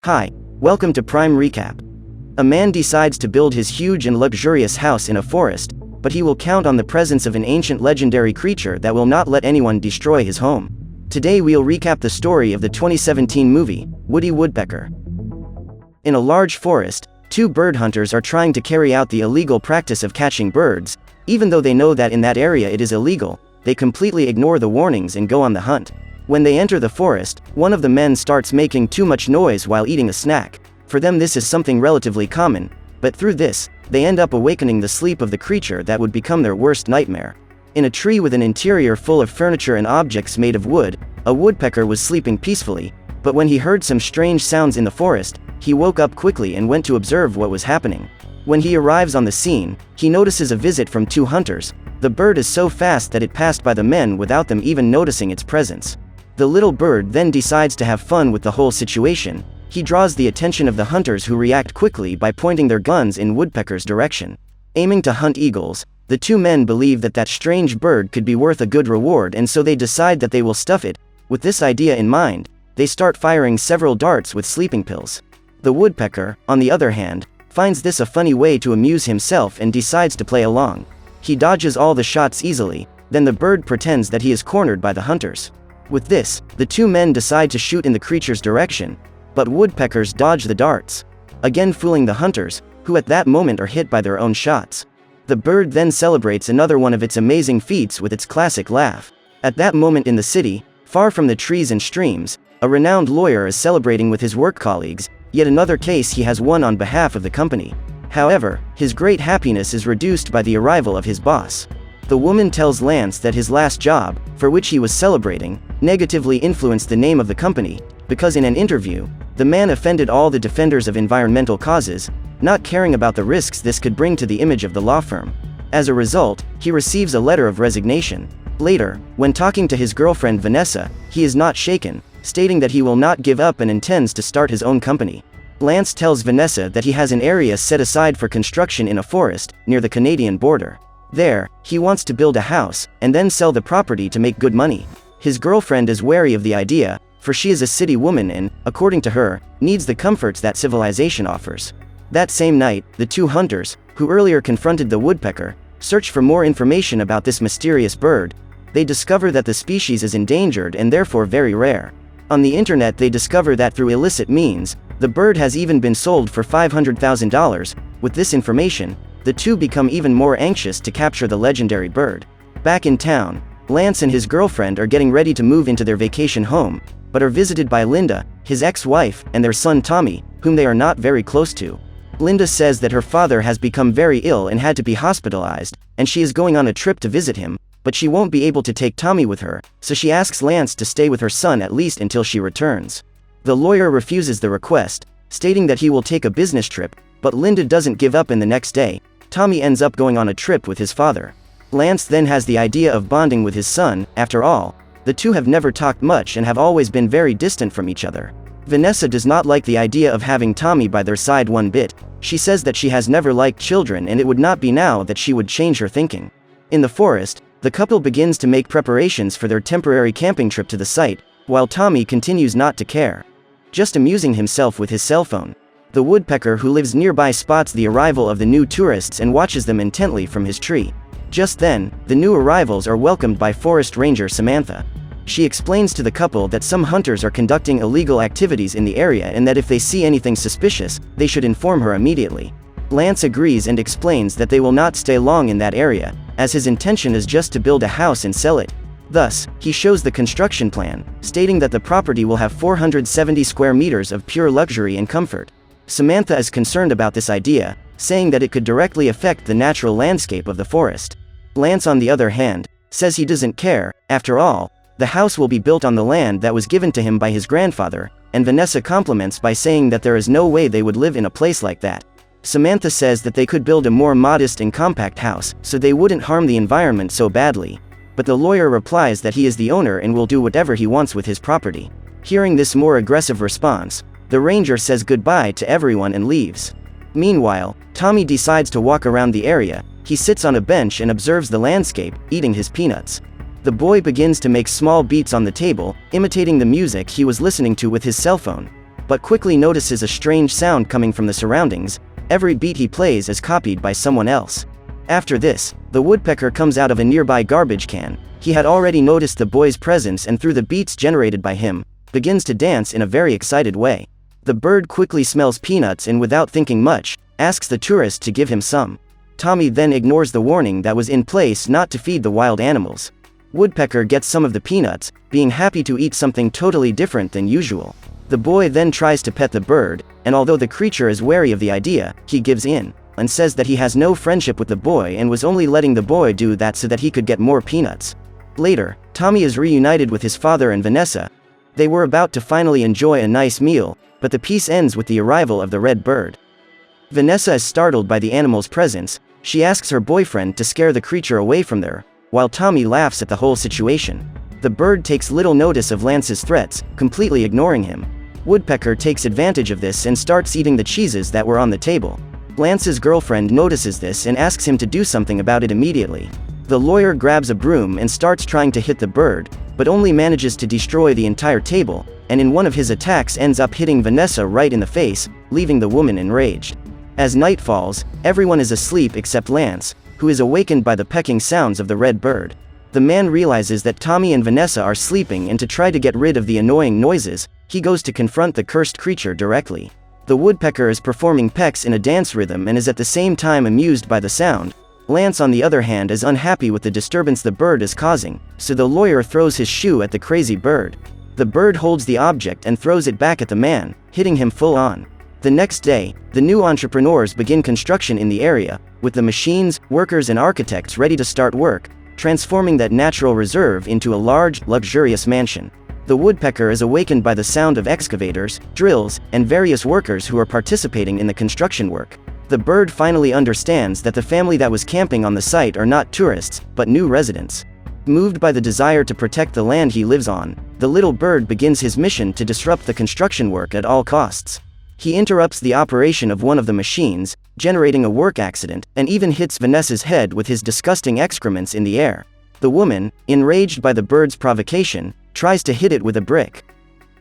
Hi, welcome to Prime Recap. A man decides to build his huge and luxurious house in a forest, but he will count on the presence of an ancient legendary creature that will not let anyone destroy his home. Today we'll recap the story of the 2017 movie, Woody Woodpecker. In a large forest, two bird hunters are trying to carry out the illegal practice of catching birds. Even though they know that in that area it is illegal, they completely ignore the warnings and go on the hunt. When they enter the forest, one of the men starts making too much noise while eating a snack. For them this is something relatively common, but through this, they end up awakening the sleep of the creature that would become their worst nightmare. In a tree with an interior full of furniture and objects made of wood, a woodpecker was sleeping peacefully, but when he heard some strange sounds in the forest, he woke up quickly and went to observe what was happening. When he arrives on the scene, he notices a visit from two hunters. The bird is so fast that it passed by the men without them even noticing its presence. The little bird then decides to have fun with the whole situation. He draws the attention of the hunters who react quickly by pointing their guns in Woodpecker's direction. Aiming to hunt eagles, the two men believe that strange bird could be worth a good reward, and so they decide that they will stuff it. With this idea in mind, they start firing several darts with sleeping pills. The woodpecker, on the other hand, finds this a funny way to amuse himself and decides to play along. He dodges all the shots easily, then the bird pretends that he is cornered by the hunters. With this, the two men decide to shoot in the creature's direction, but woodpeckers dodge the darts, again fooling the hunters, who at that moment are hit by their own shots. The bird then celebrates another one of its amazing feats with its classic laugh. At that moment in the city, far from the trees and streams, a renowned lawyer is celebrating with his work colleagues, yet another case he has won on behalf of the company. However, his great happiness is reduced by the arrival of his boss. The woman tells Lance that his last job, for which he was celebrating, negatively influenced the name of the company, because in an interview, the man offended all the defenders of environmental causes, not caring about the risks this could bring to the image of the law firm. As a result, he receives a letter of resignation. Later, when talking to his girlfriend Vanessa, he is not shaken, stating that he will not give up and intends to start his own company. Lance tells Vanessa that he has an area set aside for construction in a forest, near the Canadian border. There, he wants to build a house, and then sell the property to make good money. His girlfriend is wary of the idea, for she is a city woman and, according to her, needs the comforts that civilization offers. That same night, the two hunters, who earlier confronted the woodpecker, search for more information about this mysterious bird. They discover that the species is endangered and therefore very rare. On the internet they discover that through illicit means, the bird has even been sold for $500,000. With this information, the two become even more anxious to capture the legendary bird. Back in town, Lance and his girlfriend are getting ready to move into their vacation home, but are visited by Linda, his ex-wife, and their son Tommy, whom they are not very close to. Linda says that her father has become very ill and had to be hospitalized, and she is going on a trip to visit him, but she won't be able to take Tommy with her, so she asks Lance to stay with her son at least until she returns. The lawyer refuses the request, stating that he will take a business trip, but Linda doesn't give up, and the next day, Tommy ends up going on a trip with his father. Lance then has the idea of bonding with his son. After all, the two have never talked much and have always been very distant from each other. Vanessa does not like the idea of having Tommy by their side one bit. She says that she has never liked children and it would not be now that she would change her thinking. In the forest, the couple begins to make preparations for their temporary camping trip to the site, while Tommy continues not to care, just amusing himself with his cell phone. The woodpecker who lives nearby spots the arrival of the new tourists and watches them intently from his tree. Just then, the new arrivals are welcomed by forest ranger Samantha. She explains to the couple that some hunters are conducting illegal activities in the area and that if they see anything suspicious, they should inform her immediately. Lance agrees and explains that they will not stay long in that area, as his intention is just to build a house and sell it. Thus, he shows the construction plan, stating that the property will have 470 square meters of pure luxury and comfort. Samantha is concerned about this idea, saying that it could directly affect the natural landscape of the forest. Lance, on the other hand, says he doesn't care. After all, the house will be built on the land that was given to him by his grandfather, and Vanessa compliments by saying that there is no way they would live in a place like that. Samantha says that they could build a more modest and compact house, so they wouldn't harm the environment so badly. But the lawyer replies that he is the owner and will do whatever he wants with his property. Hearing this more aggressive response, the ranger says goodbye to everyone and leaves. Meanwhile, Tommy decides to walk around the area. He sits on a bench and observes the landscape, eating his peanuts. The boy begins to make small beats on the table, imitating the music he was listening to with his cell phone. but quickly notices a strange sound coming from the surroundings. Every beat he plays is copied by someone else. After this, the woodpecker comes out of a nearby garbage can. He had already noticed the boy's presence and through the beats generated by him, begins to dance in a very excited way. The bird quickly smells peanuts and without thinking much, asks the tourist to give him some. Tommy then ignores the warning that was in place not to feed the wild animals. Woodpecker gets some of the peanuts, being happy to eat something totally different than usual. The boy then tries to pet the bird, and although the creature is wary of the idea, he gives in, and says that he has no friendship with the boy and was only letting the boy do that so that he could get more peanuts. Later, Tommy is reunited with his father and Vanessa. They were about to finally enjoy a nice meal, but the piece ends with the arrival of the red bird. Vanessa is startled by the animal's presence. She asks her boyfriend to scare the creature away from there, while Tommy laughs at the whole situation. The bird takes little notice of Lance's threats, completely ignoring him. Woodpecker takes advantage of this and starts eating the cheeses that were on the table. Lance's girlfriend notices this and asks him to do something about it immediately. The lawyer grabs a broom and starts trying to hit the bird, but only manages to destroy the entire table, and in one of his attacks ends up hitting Vanessa right in the face, leaving the woman enraged. As night falls, everyone is asleep except Lance, who is awakened by the pecking sounds of the red bird. The man realizes that Tommy and Vanessa are sleeping and to try to get rid of the annoying noises, he goes to confront the cursed creature directly. The woodpecker is performing pecks in a dance rhythm and is at the same time amused by the sound. Lance on the other hand is unhappy with the disturbance the bird is causing, so the lawyer throws his shoe at the crazy bird. The bird holds the object and throws it back at the man, hitting him full on. The next day, the new entrepreneurs begin construction in the area, with the machines, workers and architects ready to start work, transforming that natural reserve into a large, luxurious mansion. The woodpecker is awakened by the sound of excavators, drills, and various workers who are participating in the construction work. The bird finally understands that the family that was camping on the site are not tourists, but new residents. Moved by the desire to protect the land he lives on, the little bird begins his mission to disrupt the construction work at all costs. He interrupts the operation of one of the machines, generating a work accident, and even hits Vanessa's head with his disgusting excrements in the air. The woman, enraged by the bird's provocation, tries to hit it with a brick.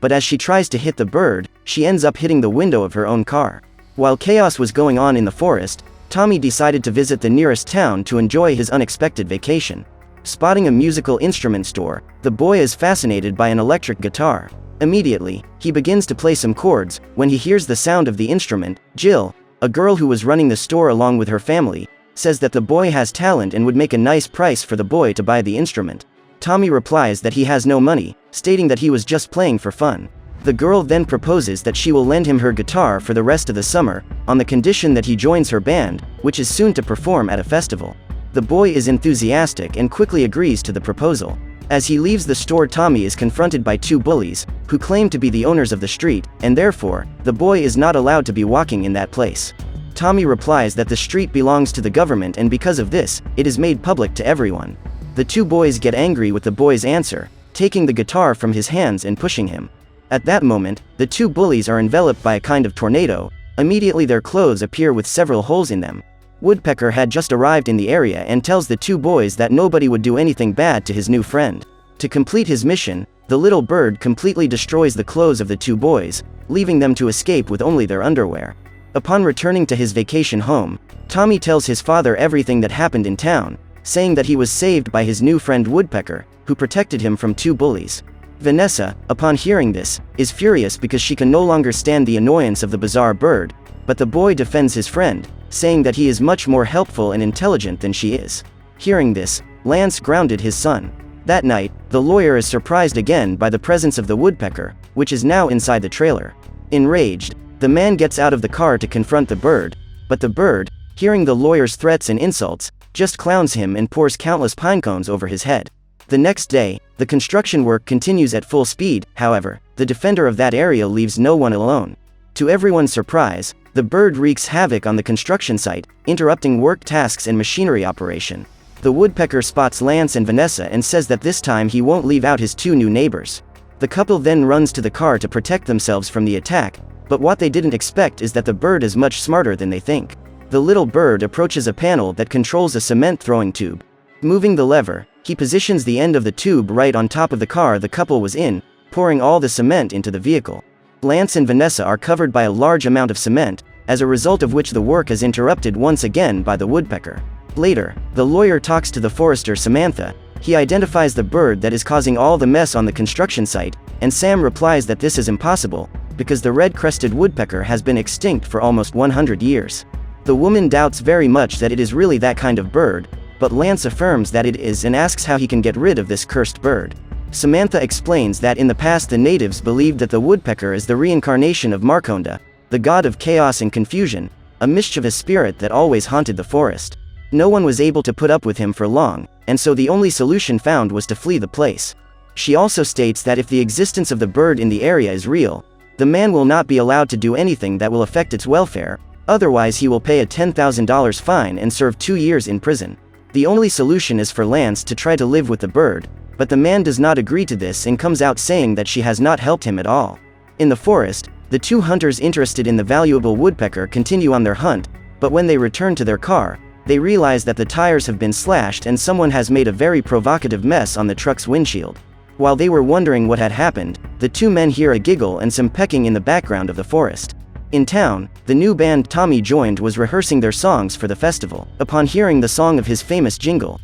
But as she tries to hit the bird, she ends up hitting the window of her own car. While chaos was going on in the forest, Tommy decided to visit the nearest town to enjoy his unexpected vacation. Spotting a musical instrument store, the boy is fascinated by an electric guitar. Immediately, he begins to play some chords. When he hears the sound of the instrument, Jill, a girl who was running the store along with her family, says that the boy has talent and would make a nice price for the boy to buy the instrument. Tommy replies that he has no money, stating that he was just playing for fun. The girl then proposes that she will lend him her guitar for the rest of the summer, on the condition that he joins her band, which is soon to perform at a festival. The boy is enthusiastic and quickly agrees to the proposal. As he leaves the store, Tommy is confronted by two bullies, who claim to be the owners of the street, and therefore, the boy is not allowed to be walking in that place. Tommy replies that the street belongs to the government and because of this, it is made public to everyone. The two boys get angry with the boy's answer, taking the guitar from his hands and pushing him. At that moment, the two bullies are enveloped by a kind of tornado. Immediately their clothes appear with several holes in them. Woodpecker had just arrived in the area and tells the two boys that nobody would do anything bad to his new friend. To complete his mission, the little bird completely destroys the clothes of the two boys, leaving them to escape with only their underwear. Upon returning to his vacation home, Tommy tells his father everything that happened in town, saying that he was saved by his new friend Woodpecker, who protected him from two bullies. Vanessa, upon hearing this, is furious because she can no longer stand the annoyance of the bizarre bird, but the boy defends his friend, saying that he is much more helpful and intelligent than she is. Hearing this, Lance grounded his son. That night, the lawyer is surprised again by the presence of the woodpecker, which is now inside the trailer. Enraged, the man gets out of the car to confront the bird, but the bird, hearing the lawyer's threats and insults, just clowns him and pours countless pine cones over his head. The next day, the construction work continues at full speed. However, the defender of that area leaves no one alone. To everyone's surprise, the bird wreaks havoc on the construction site, interrupting work tasks and machinery operation. The woodpecker spots Lance and Vanessa and says that this time he won't leave out his two new neighbors. The couple then runs to the car to protect themselves from the attack, but what they didn't expect is that the bird is much smarter than they think. The little bird approaches a panel that controls a cement throwing tube. Moving the lever, he positions the end of the tube right on top of the car the couple was in, pouring all the cement into the vehicle. Lance and Vanessa are covered by a large amount of cement, as a result of which the work is interrupted once again by the woodpecker. Later, the lawyer talks to the forester Samantha. He identifies the bird that is causing all the mess on the construction site, and Sam replies that this is impossible, because the red-crested woodpecker has been extinct for almost 100 years. The woman doubts very much that it is really that kind of bird, but Lance affirms that it is and asks how he can get rid of this cursed bird. Samantha explains that in the past the natives believed that the woodpecker is the reincarnation of Marconda, the god of chaos and confusion, a mischievous spirit that always haunted the forest. No one was able to put up with him for long, and so the only solution found was to flee the place. She also states that if the existence of the bird in the area is real, the man will not be allowed to do anything that will affect its welfare, otherwise he will pay a $10,000 fine and serve 2 years in prison. The only solution is for Lance to try to live with the bird, but the man does not agree to this and comes out saying that she has not helped him at all. In the forest, the two hunters interested in the valuable woodpecker continue on their hunt, but when they return to their car, they realize that the tires have been slashed and someone has made a very provocative mess on the truck's windshield. While they were wondering what had happened, the two men hear a giggle and some pecking in the background of the forest. In town, the new band Tommy joined was rehearsing their songs for the festival. Upon hearing the song of his famous jingle,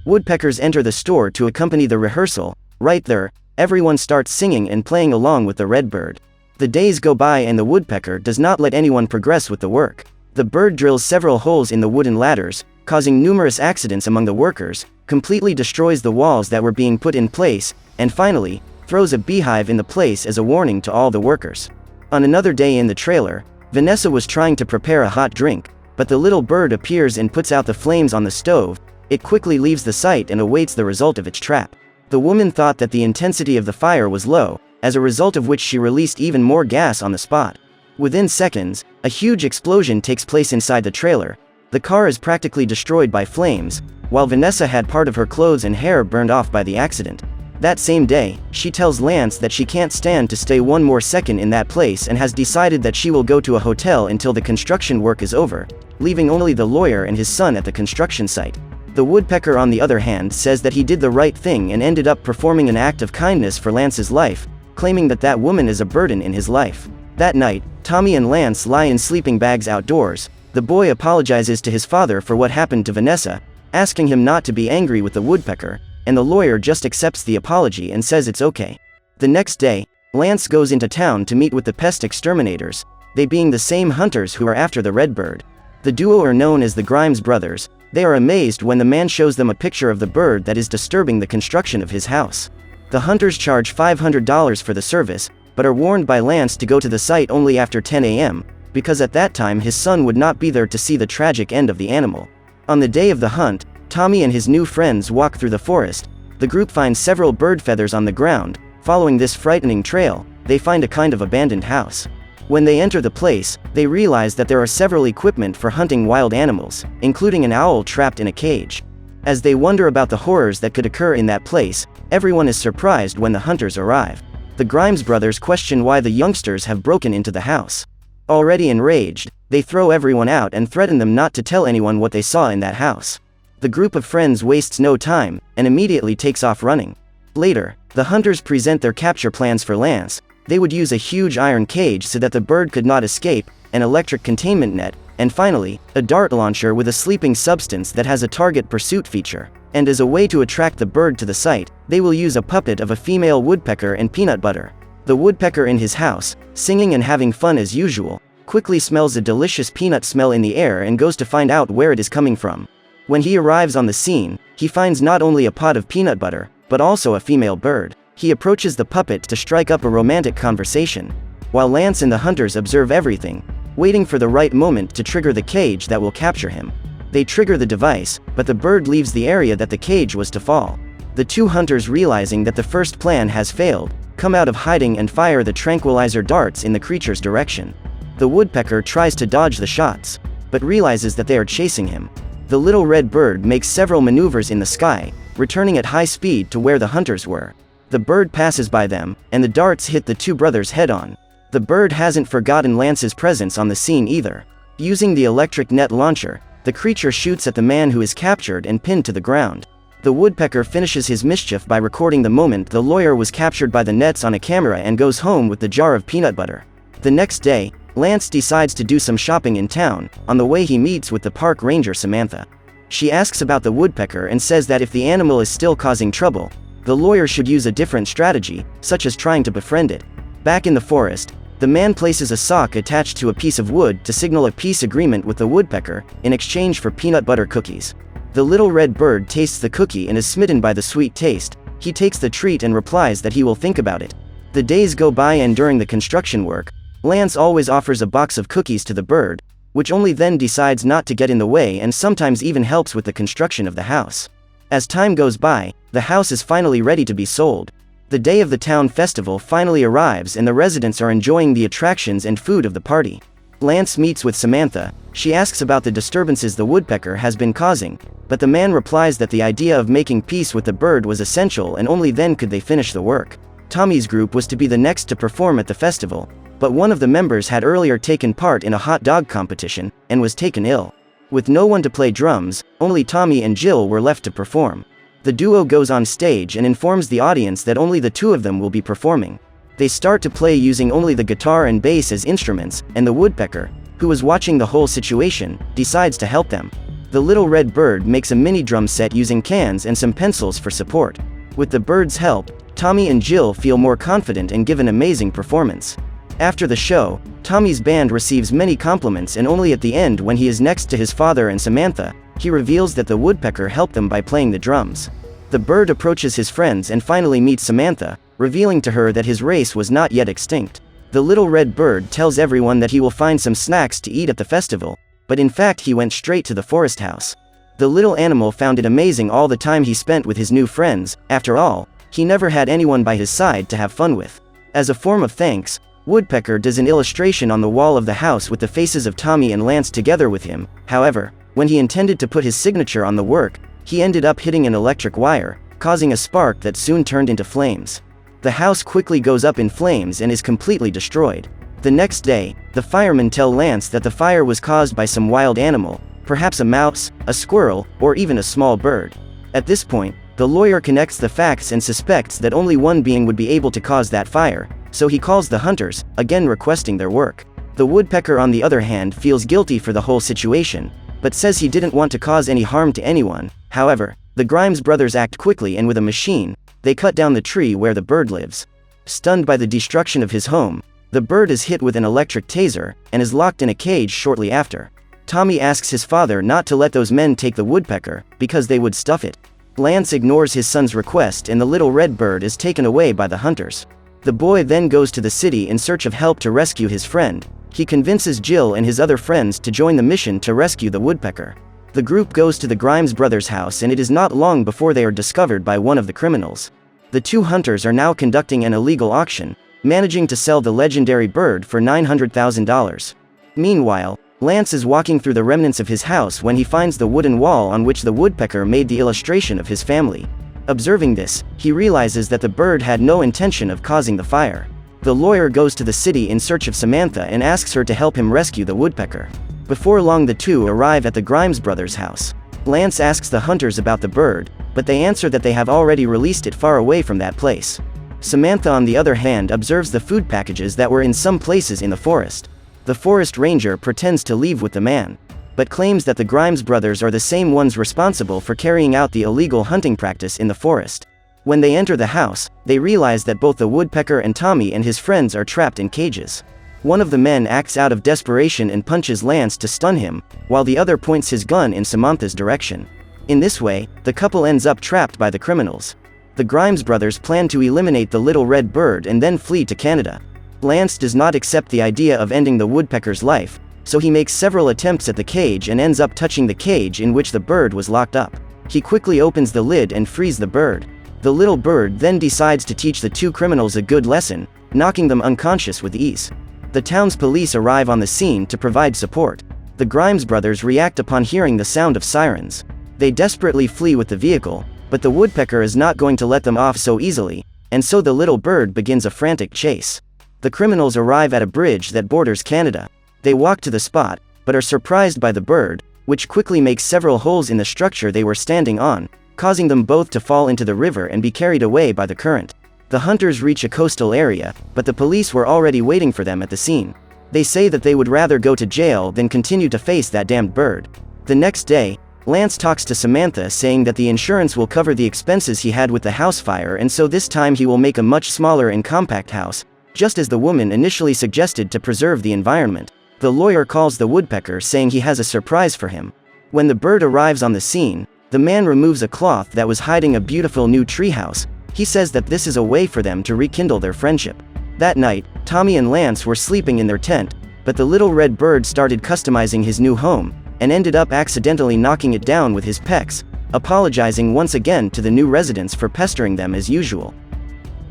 woodpeckers enter the store to accompany the rehearsal. Right there, everyone starts singing and playing along with the redbird. The days go by and the woodpecker does not let anyone progress with the work. The bird drills several holes in the wooden ladders, causing numerous accidents among the workers, completely destroys the walls that were being put in place, and finally, throws a beehive in the place as a warning to all the workers. On another day in the trailer, Vanessa was trying to prepare a hot drink, but the little bird appears and puts out the flames on the stove. It quickly leaves the site and awaits the result of its trap. The woman thought that the intensity of the fire was low, as a result of which she released even more gas on the spot. Within seconds, a huge explosion takes place inside the trailer. The car is practically destroyed by flames, while Vanessa had part of her clothes and hair burned off by the accident. That same day, she tells Lance that she can't stand to stay one more second in that place and has decided that she will go to a hotel until the construction work is over, leaving only the lawyer and his son at the construction site. The woodpecker, on the other hand, says that he did the right thing and ended up performing an act of kindness for Lance's life, claiming that that woman is a burden in his life. That night, Tommy and Lance lie in sleeping bags outdoors. The boy apologizes to his father for what happened to Vanessa, asking him not to be angry with the woodpecker, and the lawyer just accepts the apology and says it's okay. The next day, Lance goes into town to meet with the pest exterminators, they being the same hunters who are after the redbird. The duo are known as the Grimes brothers. They are amazed when the man shows them a picture of the bird that is disturbing the construction of his house. The hunters charge $500 for the service, but are warned by Lance to go to the site only after 10 a.m., because at that time his son would not be there to see the tragic end of the animal. On the day of the hunt, Tommy and his new friends walk through the forest. The group finds several bird feathers on the ground. Following this frightening trail, they find a kind of abandoned house. When they enter the place, they realize that there are several equipment for hunting wild animals, including an owl trapped in a cage. As they wonder about the horrors that could occur in that place, everyone is surprised when the hunters arrive. The Grimes brothers question why the youngsters have broken into the house. Already enraged, they throw everyone out and threaten them not to tell anyone what they saw in that house. The group of friends wastes no time, and immediately takes off running. Later, the hunters present their capture plans for Lance. They would use a huge iron cage so that the bird could not escape, an electric containment net, and finally, a dart launcher with a sleeping substance that has a target pursuit feature. And as a way to attract the bird to the site, they will use a puppet of a female woodpecker and peanut butter. The woodpecker in his house, singing and having fun as usual, quickly smells a delicious peanut smell in the air and goes to find out where it is coming from. When he arrives on the scene, he finds not only a pot of peanut butter, but also a female bird. He approaches the puppet to strike up a romantic conversation, while Lance and the hunters observe everything, waiting for the right moment to trigger the cage that will capture him. They trigger the device, but the bird leaves the area that the cage was to fall. The two hunters, realizing that the first plan has failed, come out of hiding and fire the tranquilizer darts in the creature's direction. The woodpecker tries to dodge the shots, but realizes that they are chasing him. The little red bird makes several maneuvers in the sky, returning at high speed to where the hunters were. The bird passes by them, and the darts hit the two brothers head-on. The bird hasn't forgotten Lance's presence on the scene either. Using the electric net launcher, the creature shoots at the man who is captured and pinned to the ground. The woodpecker finishes his mischief by recording the moment the lawyer was captured by the nets on a camera and goes home with the jar of peanut butter. The next day, Lance decides to do some shopping in town. On the way he meets with the park ranger Samantha. She asks about the woodpecker and says that if the animal is still causing trouble, the lawyer should use a different strategy, such as trying to befriend it. Back in the forest, the man places a sock attached to a piece of wood to signal a peace agreement with the woodpecker, in exchange for peanut butter cookies. The little red bird tastes the cookie and is smitten by the sweet taste. He takes the treat and replies that he will think about it. The days go by and during the construction work, Lance always offers a box of cookies to the bird, which only then decides not to get in the way and sometimes even helps with the construction of the house. As time goes by, the house is finally ready to be sold. The day of the town festival finally arrives and the residents are enjoying the attractions and food of the party. Lance meets with Samantha. She asks about the disturbances the woodpecker has been causing, but the man replies that the idea of making peace with the bird was essential and only then could they finish the work. Tommy's group was to be the next to perform at the festival, but one of the members had earlier taken part in a hot dog competition and was taken ill. With no one to play drums, only Tommy and Jill were left to perform. The duo goes on stage and informs the audience that only the two of them will be performing. They start to play using only the guitar and bass as instruments, and the woodpecker, who was watching the whole situation, decides to help them. The little red bird makes a mini drum set using cans and some pencils for support. With the bird's help, Tommy and Jill feel more confident and give an amazing performance. After the show, Tommy's band receives many compliments and only at the end when he is next to his father and Samantha, he reveals that the woodpecker helped them by playing the drums. The bird approaches his friends and finally meets Samantha, revealing to her that his race was not yet extinct. The little red bird tells everyone that he will find some snacks to eat at the festival, but in fact he went straight to the forest house. The little animal found it amazing all the time he spent with his new friends. After all, he never had anyone by his side to have fun with. As a form of thanks, Woodpecker does an illustration on the wall of the house with the faces of Tommy and Lance together with him. However, when he intended to put his signature on the work, he ended up hitting an electric wire, causing a spark that soon turned into flames. The house quickly goes up in flames and is completely destroyed. The next day, the firemen tell Lance that the fire was caused by some wild animal, perhaps a mouse, a squirrel, or even a small bird. At this point, the lawyer connects the facts and suspects that only one being would be able to cause that fire, so he calls the hunters, again requesting their work. The woodpecker on the other hand feels guilty for the whole situation, but says he didn't want to cause any harm to anyone. However, the Grimes brothers act quickly and with a machine, they cut down the tree where the bird lives. Stunned by the destruction of his home, the bird is hit with an electric taser, and is locked in a cage shortly after. Tommy asks his father not to let those men take the woodpecker, because they would stuff it. Lance ignores his son's request and the little red bird is taken away by the hunters. The boy then goes to the city in search of help to rescue his friend. He convinces Jill and his other friends to join the mission to rescue the woodpecker. The group goes to the Grimes brothers' house and it is not long before they are discovered by one of the criminals. The two hunters are now conducting an illegal auction, managing to sell the legendary bird for $900,000. Meanwhile, Lance is walking through the remnants of his house when he finds the wooden wall on which the woodpecker made the illustration of his family. Observing this, he realizes that the bird had no intention of causing the fire. The lawyer goes to the city in search of Samantha and asks her to help him rescue the woodpecker. Before long the two arrive at the Grimes brothers' house. Lance asks the hunters about the bird, but they answer that they have already released it far away from that place. Samantha on the other hand observes the food packages that were in some places in the forest. The forest ranger pretends to leave with the man, but claims that the Grimes brothers are the same ones responsible for carrying out the illegal hunting practice in the forest. When they enter the house, they realize that both the woodpecker and Tommy and his friends are trapped in cages. One of the men acts out of desperation and punches Lance to stun him, while the other points his gun in Samantha's direction. In this way, the couple ends up trapped by the criminals. The Grimes brothers plan to eliminate the little red bird and then flee to Canada. Lance does not accept the idea of ending the woodpecker's life, so he makes several attempts at the cage and ends up touching the cage in which the bird was locked up. He quickly opens the lid and frees the bird. The little bird then decides to teach the two criminals a good lesson, knocking them unconscious with ease. The town's police arrive on the scene to provide support. The Grimes brothers react upon hearing the sound of sirens. They desperately flee with the vehicle, but the woodpecker is not going to let them off so easily, and so the little bird begins a frantic chase. The criminals arrive at a bridge that borders Canada. They walk to the spot, but are surprised by the bird, which quickly makes several holes in the structure they were standing on, causing them both to fall into the river and be carried away by the current. The hunters reach a coastal area, but the police were already waiting for them at the scene. They say that they would rather go to jail than continue to face that damned bird. The next day, Lance talks to Samantha saying that the insurance will cover the expenses he had with the house fire, and so this time he will make a much smaller and compact house, just as the woman initially suggested to preserve the environment. The lawyer calls the woodpecker saying he has a surprise for him. When the bird arrives on the scene, the man removes a cloth that was hiding a beautiful new treehouse. He says that this is a way for them to rekindle their friendship. That night, Tommy and Lance were sleeping in their tent, but the little red bird started customizing his new home, and ended up accidentally knocking it down with his pecks, apologizing once again to the new residents for pestering them as usual.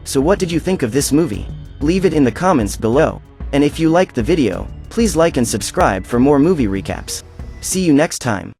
So what did you think of this movie? Leave it in the comments below. And if you liked the video, please like and subscribe for more movie recaps. See you next time.